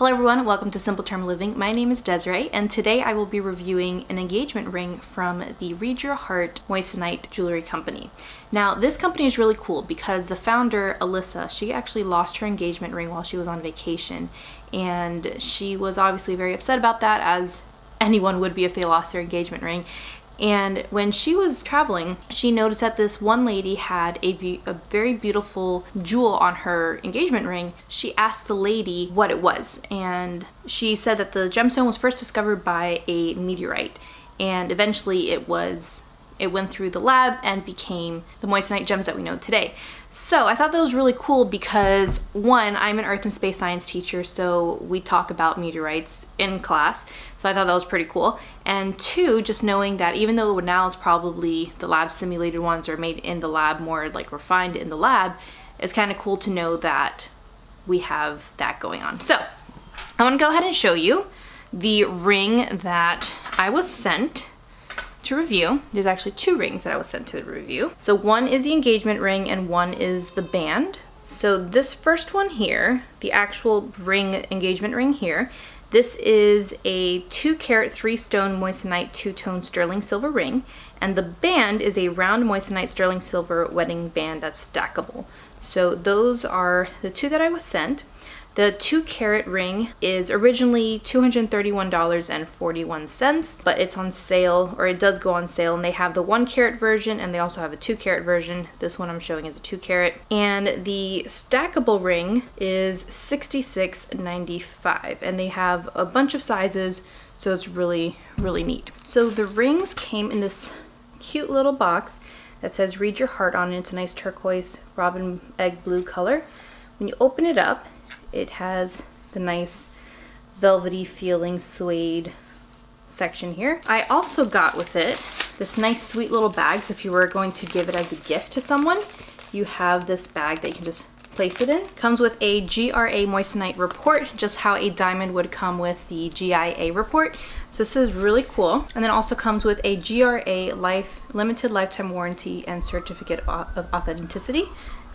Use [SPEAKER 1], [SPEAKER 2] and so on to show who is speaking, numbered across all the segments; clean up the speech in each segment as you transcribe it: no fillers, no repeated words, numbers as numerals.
[SPEAKER 1] Hello everyone, welcome to Simple Term Living. My name is Desiree, and today I will be reviewing an engagement ring from the Read Your Heart Moissanite jewelry company. Now, this company is really cool because the founder, Alyssa, she actually lost her engagement ring while she was on vacation, and she was obviously very upset about that, as anyone would be if they lost their engagement ring. And when she was traveling, she noticed that this one lady had a very beautiful jewel on her engagement ring. She asked the lady what it was, and she said that the gemstone was first discovered by a meteorite, and eventually it went through the lab and became the moissanite gems that we know today. So I thought that was really cool because, one, I'm an earth and space science teacher, so we talk about meteorites in class, so I thought that was pretty cool. And two, just knowing that even though now it's probably the lab simulated ones or made in the lab, more like refined in the lab, it's kind of cool to know that we have that going on. So I want to go ahead and show you the ring that I was sent to review. There's actually two rings that I was sent to review. So one is the engagement ring and one is the band. So this first one here, the actual ring, engagement ring here, this is a 2 carat 3 stone moissanite 2-tone sterling silver ring, and the band is a round moissanite sterling silver wedding band that's stackable. So those are the two that I was sent. The 2 carat ring is originally $231.41, but it's on sale, or it does go on sale, and they have the 1 carat version and they also have a 2 carat version. This one I'm showing is a 2 carat. And the stackable ring is $66.95, and they have a bunch of sizes, so it's really, really neat. So the rings came in this cute little box that says Read Your Heart on it. It's a nice turquoise robin egg blue color. When you open it up, it has the nice velvety feeling suede section here. I also got with it this nice sweet little bag, so if you were going to give it as a gift to someone, you have this bag that you can just place it in. Comes with a GRA moissanite report, just how a diamond would come with the GIA report. So this is really cool. And then also comes with a GRA limited lifetime warranty and certificate of authenticity,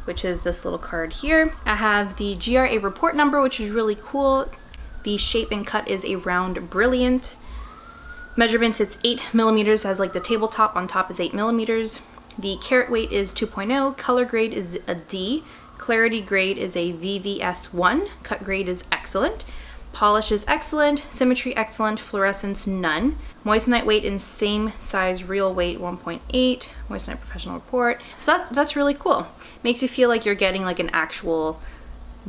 [SPEAKER 1] which is this little card here. I have the GRA report number, which is really cool. The shape and cut is a round brilliant. Measurements, it's 8 millimeters, as like the tabletop on top is 8 millimeters. The carat weight is 2.0, color grade is a D, clarity grade is a VVS1, cut grade is excellent. Polish is excellent, symmetry excellent, fluorescence none. Moissanite weight in same size real weight 1.8, Moissanite professional report. So that's really cool. Makes you feel like you're getting like an actual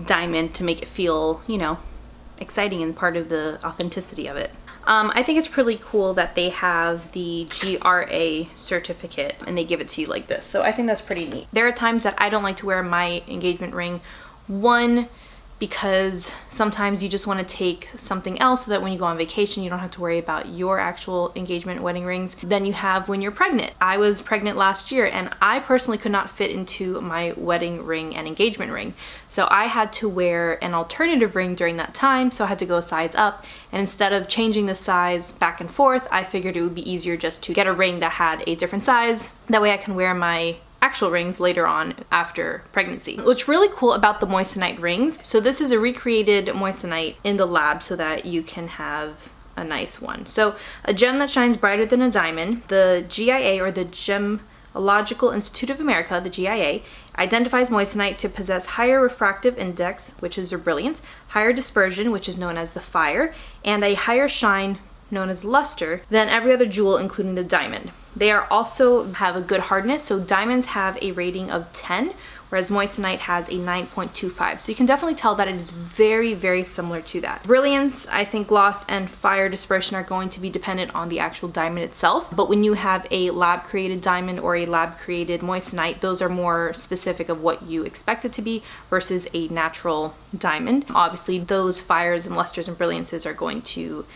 [SPEAKER 1] diamond to make it feel, you know, exciting and part of the authenticity of it. I think it's pretty cool that they have the GRA certificate and they give it to you like this. So I think that's pretty neat. There are times that I don't like to wear my engagement ring. One, because sometimes you just want to take something else so that when you go on vacation you don't have to worry about your actual engagement wedding rings than you have when you're pregnant. I was pregnant last year and I personally could not fit into my wedding ring and engagement ring, so I had to wear an alternative ring during that time, so I had to go a size up, and instead of changing the size back and forth, I figured it would be easier just to get a ring that had a different size. That way I can wear my actual rings later on after pregnancy. What's really cool about the moissanite rings, so this is a recreated moissanite in the lab so that you can have a nice one. So a gem that shines brighter than a diamond, the GIA, or the Gemological Institute of America, the GIA, identifies moissanite to possess higher refractive index, which is their brilliance, higher dispersion, which is known as the fire, and a higher shine, known as luster, than every other jewel, including the diamond. They are also have a good hardness, so diamonds have a rating of 10, whereas moissanite has a 9.25. So you can definitely tell that it is very, very similar to that. Brilliance, I think gloss and fire dispersion are going to be dependent on the actual diamond itself, but when you have a lab-created diamond or a lab-created moissanite, those are more specific of what you expect it to be versus a natural diamond. Obviously, those fires and lusters and brilliances are going to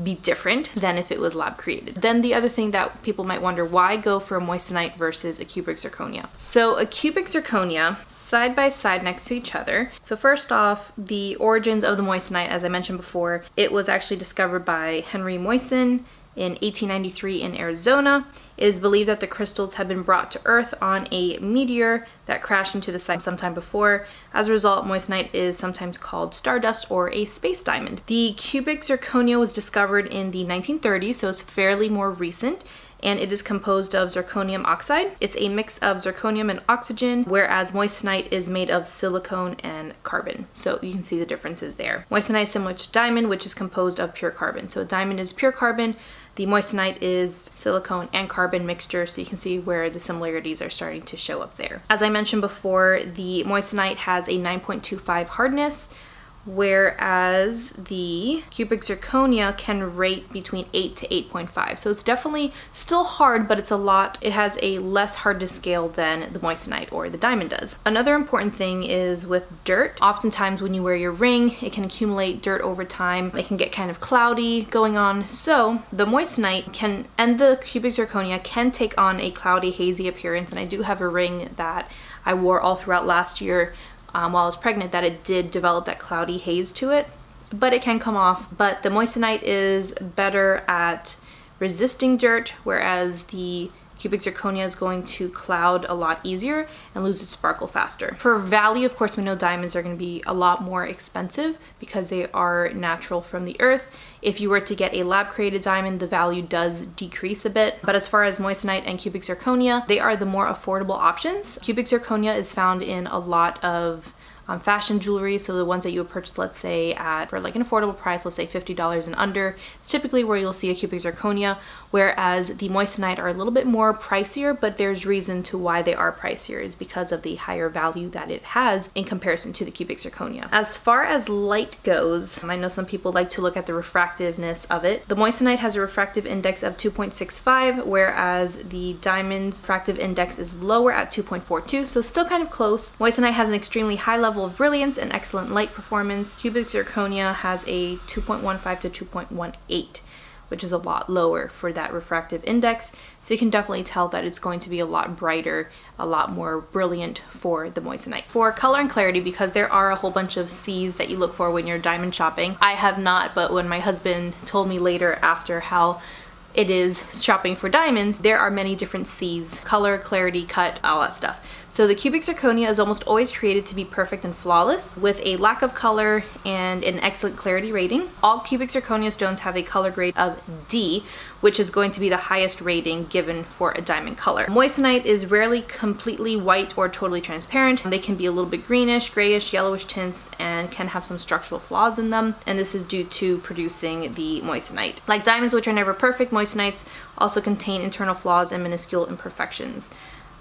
[SPEAKER 1] be different than if it was lab created. Then the other thing that people might wonder, why go for a moissanite versus a cubic zirconia? So a cubic zirconia, side by side next to each other. So first off, the origins of the moissanite, as I mentioned before, it was actually discovered by Henry Moissan in 1893 in Arizona. It is believed that the crystals have been brought to Earth on a meteor that crashed into the site sometime before. As a result, moissanite is sometimes called stardust or a space diamond. The cubic zirconia was discovered in the 1930s, so it's fairly more recent, and it is composed of zirconium oxide. It's a mix of zirconium and oxygen, whereas moissanite is made of silicone and carbon. So you can see the differences there. Moissanite is similar to diamond, which is composed of pure carbon. So a diamond is pure carbon, the moissanite is silicone and carbon mixture, so you can see where the similarities are starting to show up there. As I mentioned before, the moissanite has a 9.25 hardness, whereas the cubic zirconia can rate between 8 to 8.5. So it's definitely still hard, but it has a less hardness scale than the moissanite or the diamond does. Another important thing is with dirt. Oftentimes when you wear your ring, it can accumulate dirt over time. It can get kind of cloudy going on. So the moissanite and the cubic zirconia can take on a cloudy, hazy appearance. And I do have a ring that I wore all throughout last year while I was pregnant that it did develop that cloudy haze to it, but it can come off. But the moissanite is better at resisting dirt, whereas the cubic zirconia is going to cloud a lot easier and lose its sparkle faster. For value, of course, we know diamonds are going to be a lot more expensive because they are natural from the earth. If you were to get a lab created diamond, the value does decrease a bit. But as far as moissanite and cubic zirconia, they are the more affordable options. Cubic zirconia is found in a lot of fashion jewelry, so the ones that you would purchase, let's say for like an affordable price, let's say $50 and under, it's typically where you'll see a cubic zirconia, whereas the moissanite are a little bit more pricier, but there's reason to why they are pricier is because of the higher value that it has in comparison to the cubic zirconia. As far as light goes, I know some people like to look at the refractiveness of it. The moissanite has a refractive index of 2.65, whereas the diamond's refractive index is lower at 2.42, so still kind of close. Moissanite has an extremely high level of brilliance and excellent light performance. Cubic zirconia has a 2.15 to 2.18, which is a lot lower for that refractive index. So you can definitely tell that it's going to be a lot brighter, a lot more brilliant for the moissanite. For color and clarity, because there are a whole bunch of C's that you look for when you're diamond shopping. I have not, but when my husband told me later after how it is shopping for diamonds, there are many different C's: color, clarity, cut, all that stuff. So the cubic zirconia is almost always created to be perfect and flawless, with a lack of color and an excellent clarity rating. All cubic zirconia stones have a color grade of D, which is going to be the highest rating given for a diamond color. Moissanite is rarely completely white or totally transparent. They can be a little bit greenish, grayish, yellowish tints, and can have some structural flaws in them, and this is due to producing the moissanite. Like diamonds, which are never perfect, moissanites also contain internal flaws and minuscule imperfections.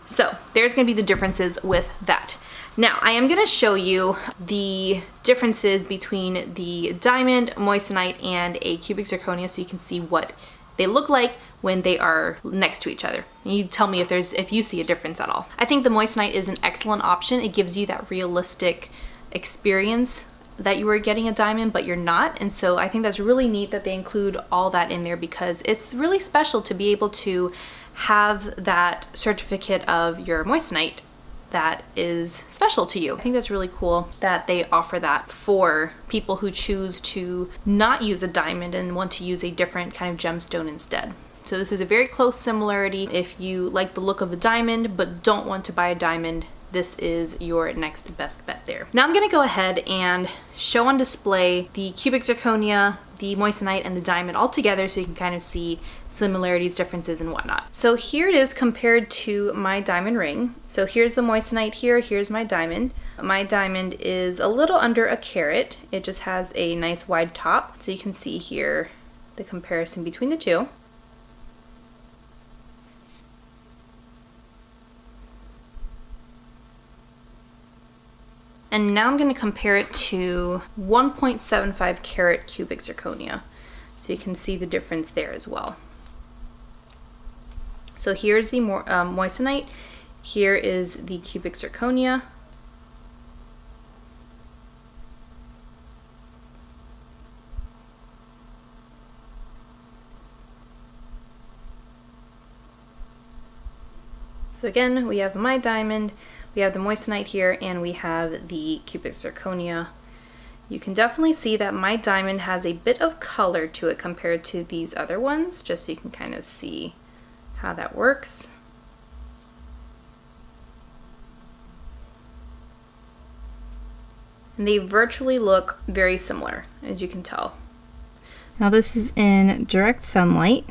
[SPEAKER 1] So there's going to be the differences with that. Now I am going to show you the differences between the diamond, moissanite, and a cubic zirconia so you can see what they look like when they are next to each other. And you tell me if you see a difference at all. I think the moissanite is an excellent option. It gives you that realistic experience that you were getting a diamond, but you're not. And so I think that's really neat that they include all that in there, because it's really special to be able to have that certificate of your moissanite that is special to you. I think that's really cool that they offer that for people who choose to not use a diamond and want to use a different kind of gemstone instead. So this is a very close similarity. If you like the look of a diamond but don't want to buy a diamond, this is your next best bet there. Now I'm gonna go ahead and show on display the cubic zirconia, the moissanite, and the diamond all together so you can kind of see similarities, differences, and whatnot. So here it is compared to my diamond ring. So here's the moissanite here, here's my diamond. My diamond is a little under a carat. It just has a nice wide top. So you can see here the comparison between the two. And now I'm going to compare it to 1.75 carat cubic zirconia. So you can see the difference there as well. So here's the moissanite, here is the cubic zirconia. So again, we have my diamond, we have the moissanite here, and we have the cubic zirconia. You can definitely see that my diamond has a bit of color to it compared to these other ones, just so you can kind of see how that works. And they virtually look very similar, as you can tell. Now this is in direct sunlight.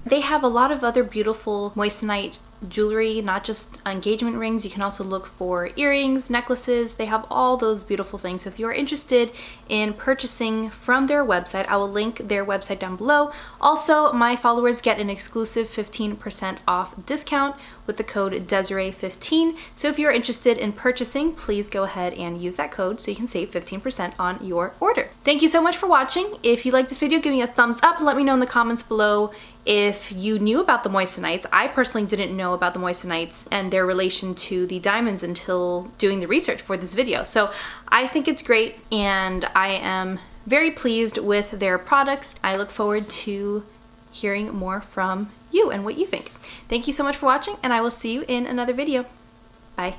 [SPEAKER 1] They have a lot of other beautiful moissanite jewelry, not just engagement rings. You can also look for earrings, necklaces. They have all those beautiful things. So if you're interested in purchasing from their website, I will link their website down below. Also, my followers get an exclusive 15% off discount with the code Desiree15. So if you're interested in purchasing, please go ahead and use that code so you can save 15% on your order. Thank you so much for watching. If you liked this video, give me a thumbs up. Let me know in the comments below if you knew about the moissanites. I personally didn't know about the moissanites and their relation to the diamonds until doing the research for this video. So I think it's great and I am very pleased with their products. I look forward to hearing more from you and what you think. Thank you so much for watching, and I will see you in another video. Bye.